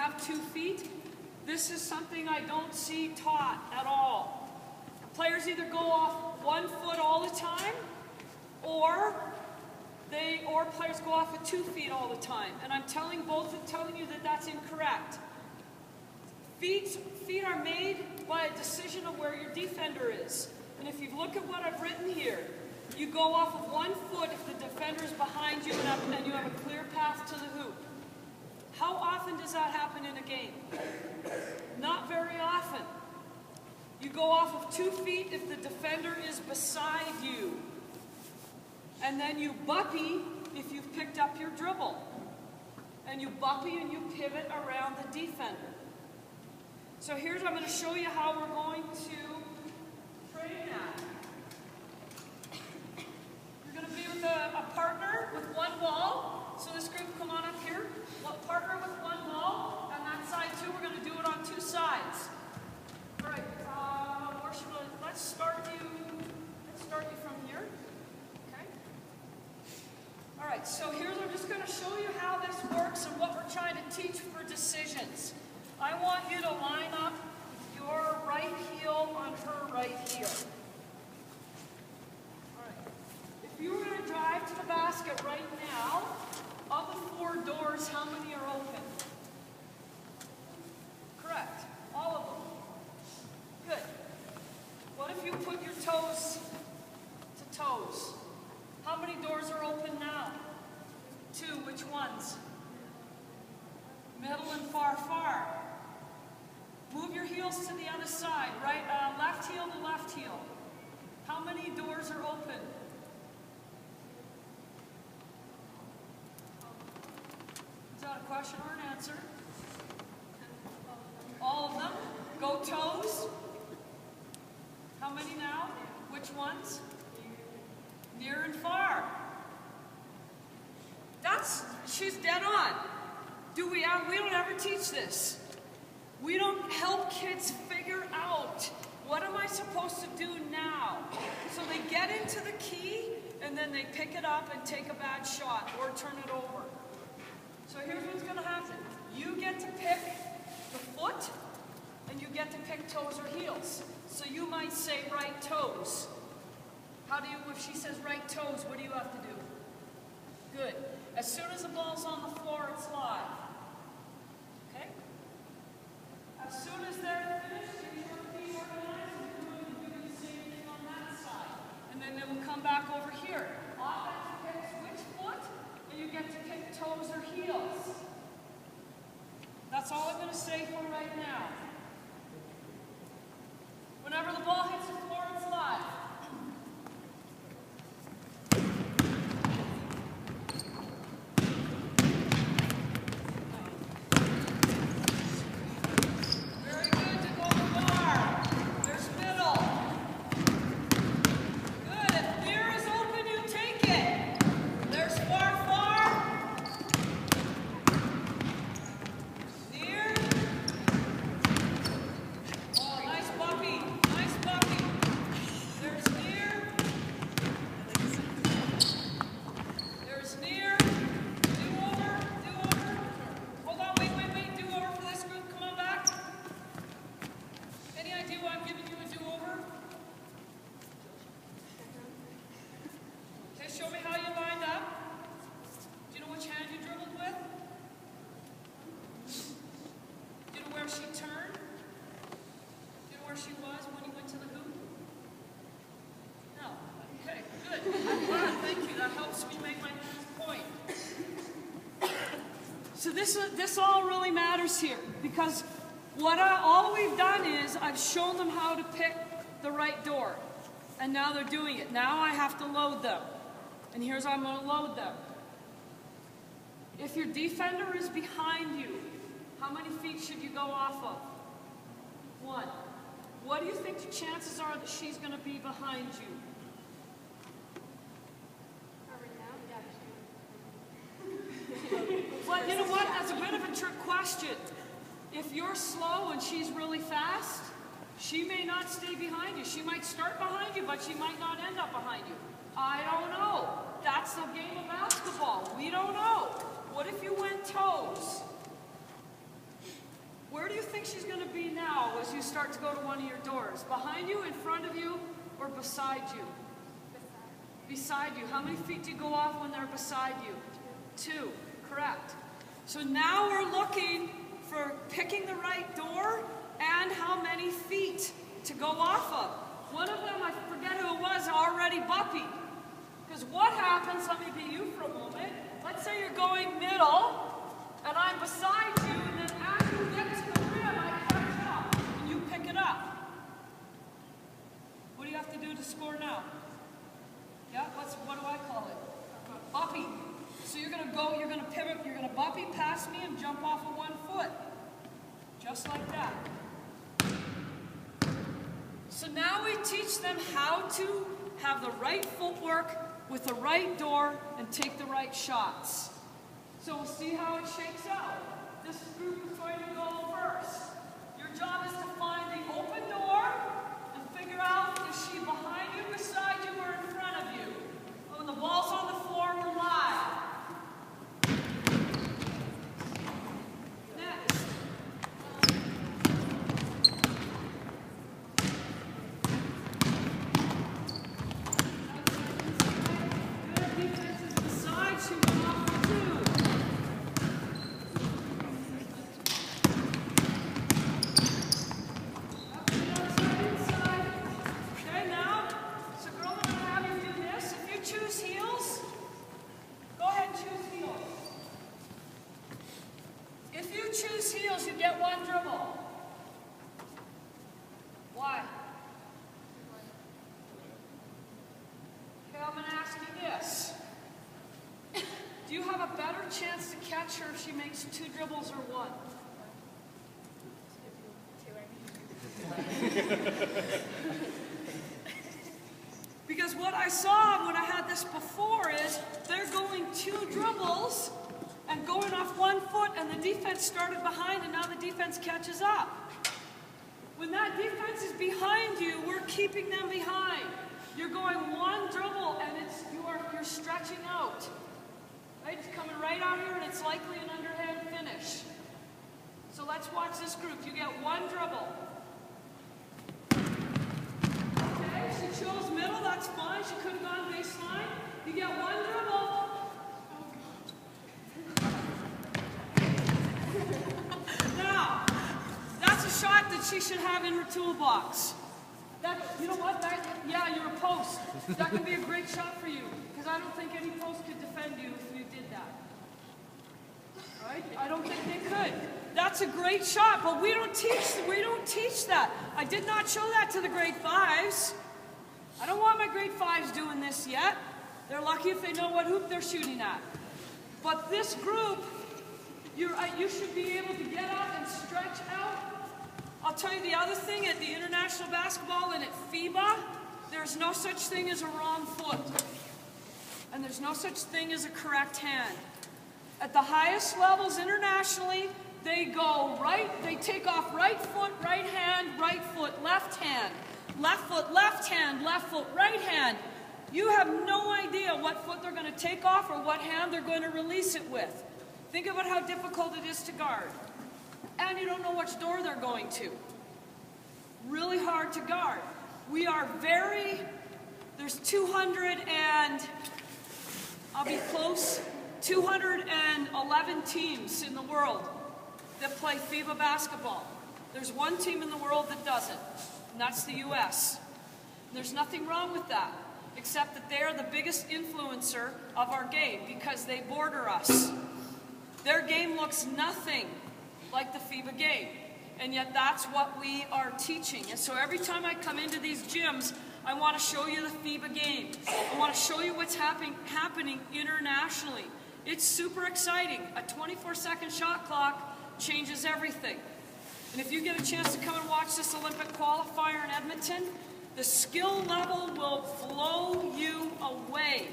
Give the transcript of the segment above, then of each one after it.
have 2 feet, this is something I don't see taught at all. Players either go off 1 foot all the time, or players go off at 2 feet all the time. And I'm telling you that that's incorrect. Feet are made by a decision of where your defender is. And if you look at what I've written here, you go off of 1 foot if the defender is behind you and you have a clear path to the hoop. How often does that happen in a game? Not very often. You go off of 2 feet if the defender is beside you. And then you buppy if you've picked up your dribble. And you buppy and you pivot around the defender. So I'm going to show you how we're going to train that. You're going to be with a partner with 1 ball. So this group, come on up here. Partner with 1 ball. On that side too, we're going to do it on 2 sides. All right, let's start you from here. Okay. All right, so I'm just going to show you how this works and what we're trying to teach for decisions. I want you to line up your right heel on her right heel. All right. If you were going to drive to the basket right now, of the 4 doors, how many are open? Correct. All of them. Good. What if you put your toes to toes? How many doors are open now? 2. Which ones? Middle and far, far. Move your heels to the other side. Right, left heel to left heel. How many doors are open? Is that a question or an answer? All of them. Go toes. How many now? Which ones? Near and far. She's dead on. We don't ever teach this. We don't help kids figure out, what am I supposed to do now? So they get into the key, and then they pick it up and take a bad shot, or turn it over. So here's what's going to happen. You get to pick the foot, and you get to pick toes or heels. So you might say right toes. If she says right toes, what do you have to do? Good. As soon as the ball's on the floor, it's live. Okay? As soon as they're finished, you're going to be organized and doing the same thing on that side. And then they will come back over here. Offense picks which foot, and you get to pick toes or heels. That's all I'm going to say for right now. Whenever the ball hits the floor, it's live. Show me how you lined up. Do you know which hand you dribbled with? Do you know where she turned? Do you know where she was when you went to the hoop? No. Okay, good. I'm glad. Thank you. That helps me make my next point. So this all really matters here, because all we've done is I've shown them how to pick the right door, and now they're doing it. Now I have to load them. And here's how I'm going to load them. If your defender is behind you, how many feet should you go off of? 1. What do you think the chances are that she's going to be behind you? But you know what? That's a bit of a trick question. If you're slow and she's really fast, she may not stay behind you. She might start behind you, but she might not end up behind you. I don't know. That's the game of basketball. We don't know. What if you went toes? think she's going to be now as you start to go to one of your doors? Behind you, in front of you, or beside you? Beside you. How many feet do you go off when they're beside you? 2. Correct. So now we're looking for picking the right door and how many feet to go off of. One of them, I forget who it was, already buppied. Because what happens, let me be you for a moment. Let's say you're going middle, and I'm beside you, and then as you get to the rim, I catch up, and you pick it up. What do you have to do to score now? Yeah, what do I call it? Buppy. So you're going to go, you're going to pivot, you're going to buppy past me and jump off of 1 foot. Just like that. So now we teach them how to have the right footwork with the right door and take the right shots. So we'll see how it shakes out. This group is going to go first. Your job is to find the open door and figure out is she behind you, beside you, or in front of you. When the ball's on the floor, we're live. Next. Good defense is beside, she went off for 2. Heels, you get 1 dribble. Why? Okay, I'm going to ask you this. Do you have a better chance to catch her if she makes 2 dribbles or 1? Because what I saw when I had this before is they're going 2 dribbles and going off 1 foot, and the defense started behind, and now the defense catches up. When that defense is behind you, we're keeping them behind. You're going 1 dribble, and you're stretching out. Right? It's coming right out here, and it's likely an underhand finish. So let's watch this group. You get 1 dribble. Okay, she chose middle, that's fine. She could have gone baseline. You get 1 dribble. Now, that's a shot that she should have in her toolbox. You know what? Yeah, you're a post. That could be a great shot for you, because I don't think any post could defend you if you did that. Right? I don't think they could. That's a great shot, but we don't teach that. I did not show that to the grade 5s. I don't want my grade 5s doing this yet. They're lucky if they know what hoop they're shooting at. But this group, you should be able to get up and stretch out. I'll tell you the other thing, at the international basketball and at FIBA, there's no such thing as a wrong foot. And there's no such thing as a correct hand. At the highest levels internationally, they go right, they take off right foot, right hand, right foot, left hand. Left foot, left hand, left foot, right hand. You have no idea what foot they're going to take off or what hand they're going to release it with. Think about how difficult it is to guard. And you don't know which door they're going to. Really hard to guard. We are there's 211 teams in the world that play FIBA basketball. There's 1 team in the world that doesn't, and that's the US. There's nothing wrong with that, except that they're the biggest influencer of our game because they border us. Their game looks nothing like the FIBA game, and yet that's what we are teaching. And so every time I come into these gyms, I want to show you the FIBA game. I want to show you what's happening internationally. It's super exciting. A 24-second shot clock changes everything. And if you get a chance to come and watch this Olympic qualifier in Edmonton, the skill level will blow you away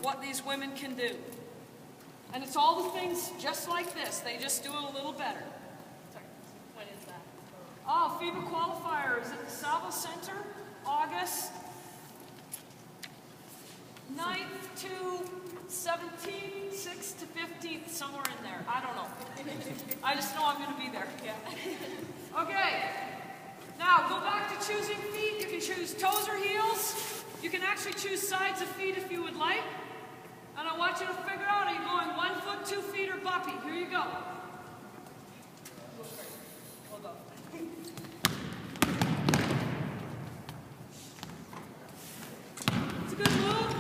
what these women can do. And it's all the things just like this. They just do it a little better. Sorry, when is that? Oh, FIBA qualifier is at the Salvo Center, August 9th to 17th, 6th to 15th, somewhere in there. I don't know. I just know I'm going to be there. Yeah. Okay. Now, go back to choosing feet. You can choose toes or heels. You can actually choose sides of feet if you would like. And I want you to figure out, are you going 1 foot, 2 feet, or buppy? Here you go. Hold on. It's a good move.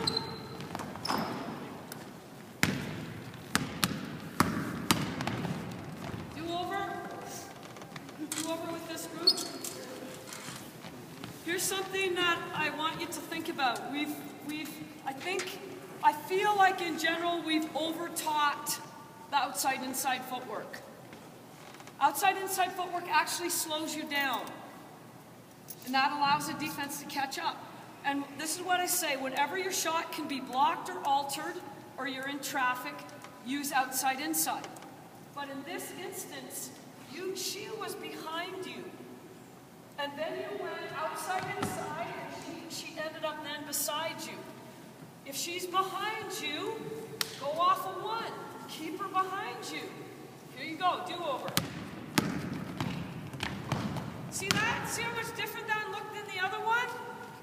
Do over with this group. Here's something that I want you to think about. I feel like in general we've over-taught the outside-inside footwork. Outside-inside footwork actually slows you down. And that allows the defense to catch up. And this is what I say, whenever your shot can be blocked or altered, or you're in traffic, use outside-inside. But in this instance, she was behind you. And then you went outside-inside, and she ended up then beside you. If she's behind you, go off a 1. Keep her behind you. Here you go, do over. See that? See how much different that looked than the other one?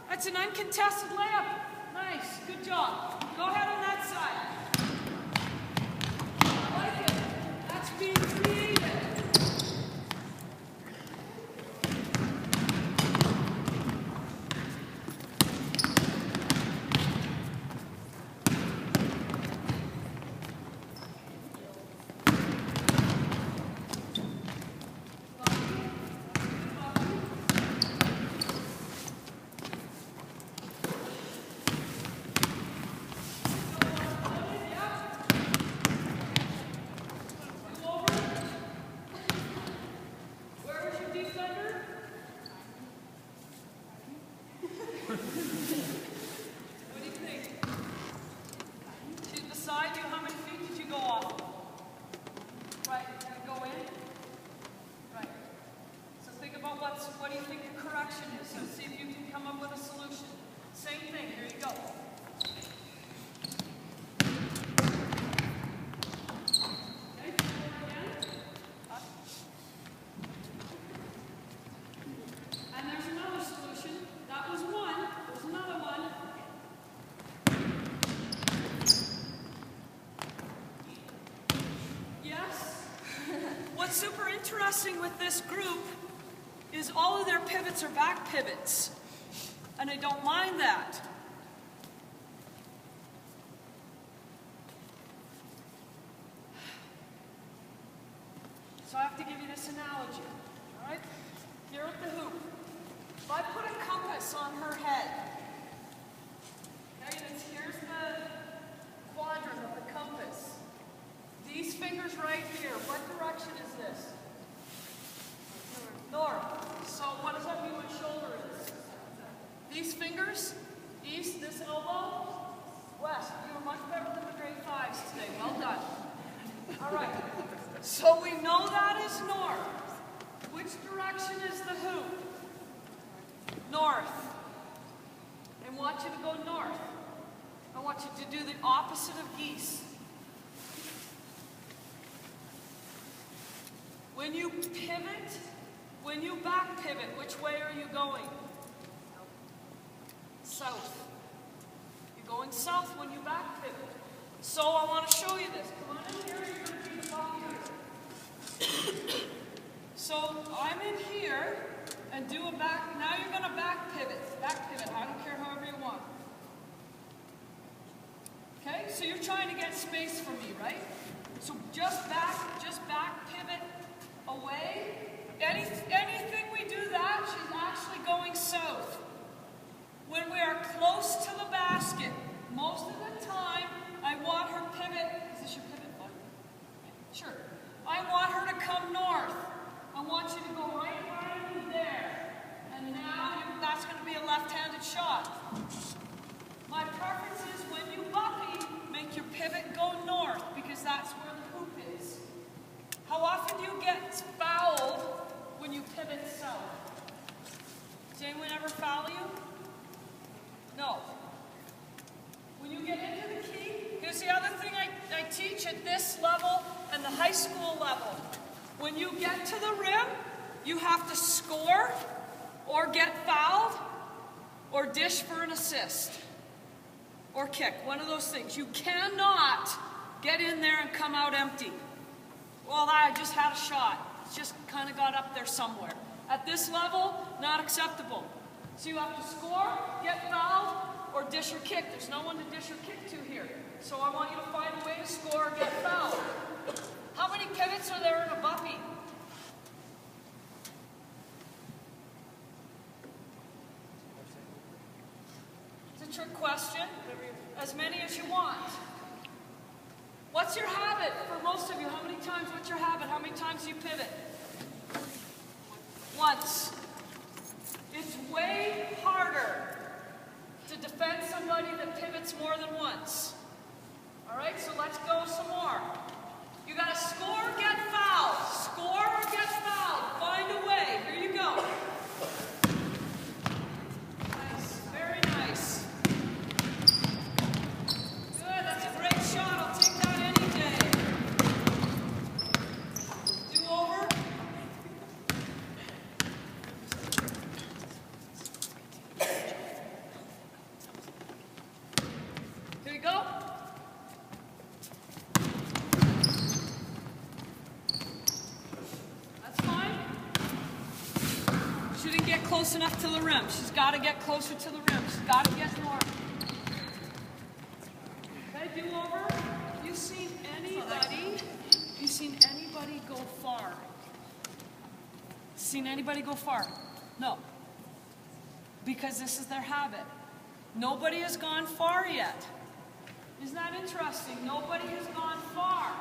That's an uncontested layup. Nice, good job. Go ahead on that side. I like it. That's being creative. What do you think the correction is? So see if you can come up with a solution. Same thing, here you go. Okay, again. Up. And there's another solution. That was one. There's another one. Yes? What's super interesting with this group is all of their pivots are back pivots. And I don't mind that. So I have to give you this analogy, all right? Here at the hoop. If I put a compass on her head, okay, and here's the quadrant of the compass. These fingers right here, what direction is this? North. So what does that mean what shoulder is? These fingers, east, this elbow, west. You were much better than the grade 5s today. Well done. All right. So we know that is north. Which direction is the hoop? North. I want you to go north. I want you to do the opposite of geese. When you pivot, when you back pivot, which way are you going? South. You're going south when you back pivot. So I want to show you this. Come on in here, you're going to be the ball here. So I'm in here and do a back, now you're going to back pivot. Back pivot, I don't care however you want. Okay, so you're trying to get space for me, right? So just back pivot away. Anything we do that, she's actually going south. When we are close to the basket, most of the time, I want her pivot. Is this your pivot button? Sure. I want her to come north. I want you to go right in there. And now that's going to be a left-handed shot. My preference is when you buppy, make your pivot go north because that's where the hoop is. How often do you get fouled when you pivot south? Does anyone ever foul you? No. When you get into the key, here's the other thing I teach at this level and the high school level. When you get to the rim, you have to score or get fouled or dish for an assist or kick. One of those things. You cannot get in there and come out empty. Well, I just had a shot. It just kind of got up there somewhere. At this level, not acceptable. So you have to score, get fouled, or dish or kick. There's no one to dish or kick to here. So I want you to find a way to score or get fouled. How many pivots are there in a buffy? It's a trick question. As many as you want. What's your habit for most of you? How many times? What's your habit? How many times do you pivot? Once. It's way harder to defend somebody that pivots more than once. All right, so let's go some more. You got to score, get fouled. Score or get fouled. Find a way. Here you go. Nice. Very nice. Good. That's a great shot. I'll take that any day. Do over. Here you go. She didn't get close enough to the rim. She's got to get closer to the rim. She's got to get north. Okay, do over. You seen anybody go far? Seen anybody go far? No. Because this is their habit. Nobody has gone far yet. Isn't that interesting? Nobody has gone far.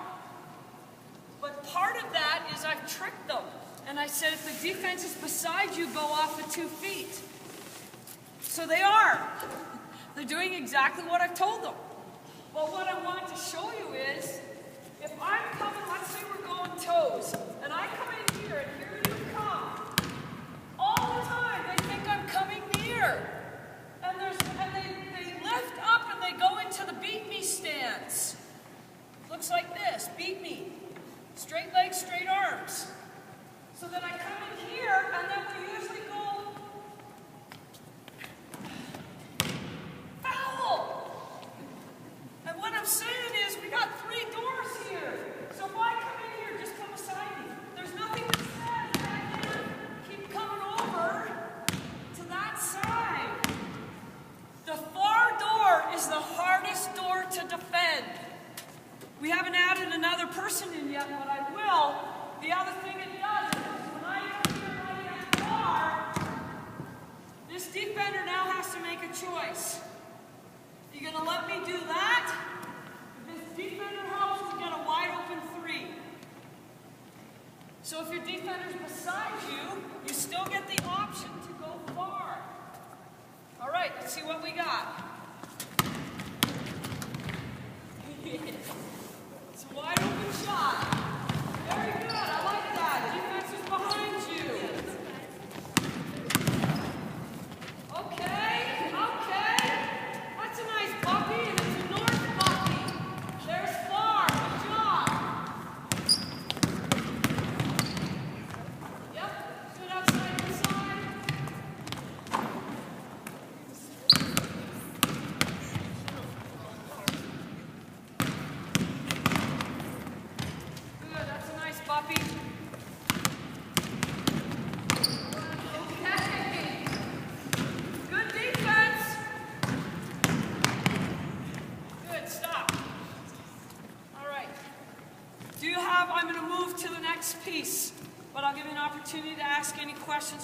But part of that is I've tricked them. And I said, if the defense is beside you, go off at 2 feet. So they are. They're doing exactly what I've told them. But what I want to show you is, if I'm coming, let's say we're going toes, and I come in here, and here you come. All the time, they think I'm coming near. And they lift up and they go into the beat me stance. Looks like this, beat me. Straight legs, straight arms. So then I come in here, and then we usually go foul. And what I'm saying is, we got 3 doors here. So if I come in here, just come beside me. There's nothing that says that I can keep coming over to that side. The far door is the hardest door to defend. We haven't added another person in yet, but I will. The other thing it does is when I come here and I get far, this defender now has to make a choice. Are you going to let me do that? If this defender helps to get a wide open 3. So if your defender's beside you, you still get the option to go far. All right, let's see what we got. It's a wide open shot. Very good. I like that. Defense is behind you. Okay. That's a nice buffy, and it's a north buffy. There's far. Good job. Yep. Good outside to side. Good. That's a nice buffy. Okay. Good defense. Good. Stop. All right. I'm going to move to the next piece, but I'll give you an opportunity to ask any questions.